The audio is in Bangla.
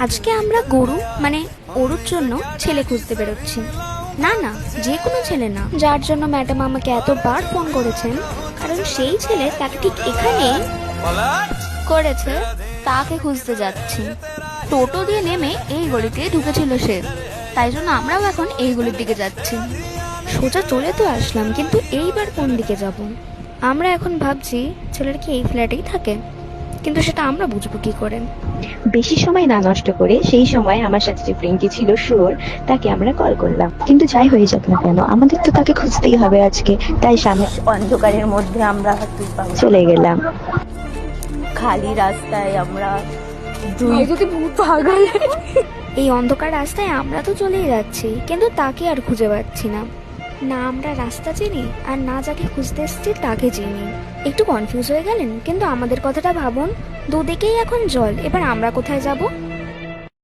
আজকে আমরা গরু মানে ওরুর জন্য ছেলে খুঁজতে বেরোচ্ছি। না না, যে কোনো ছেলে না, যার জন্য ম্যাডাম আমাকে এতবার ফোন করেছেন, কারণ সেই ছেলে তাকে ঠিক এখানেই করেছে, তাকে খুঁজতে যাচ্ছি। টোটো দিয়ে নেমে এই গলিতে ঢুকেছিল সে, তাই জন্য আমরাও এখন এই গলির দিকে যাচ্ছি। সোজা চলে তো আসলাম, কিন্তু এইবার কোন দিকে যাব? আমরা এখন ভাবছি ছেলের কি এই ফ্ল্যাটেই থাকে, কিন্তু সেটা আমরা বুঝবো কি করে? বেশি সময় না নষ্ট করে সেই সময় আমার সাথে যে ফ্রেন্ডটি ছিল শুয়োর, তাকে আমরা কল করলাম। কিন্তু যাই হয়ে যাক না কেন, আমাদের তো তাকে খুঁজতেই হবে আজকে। তাই সামনে অন্ধকারের মধ্যে আমরা চলে গেলাম। খালি রাস্তায় আমরা যদি পাগল। এই অন্ধকার রাস্তায় আমরা তো চলেই যাচ্ছি, কিন্তু তাকে আর খুঁজে পাচ্ছি না। না আমরা রাস্তা চিনি, আর না যাকে খুঁজতে এসেছি তাকে চিনি। একটু কনফিউজ হয়ে গেলেন, কিন্তু আমাদের কথাটা ভাবুন, দুদিকেই এখন জল, এবার আমরা কোথায় যাব?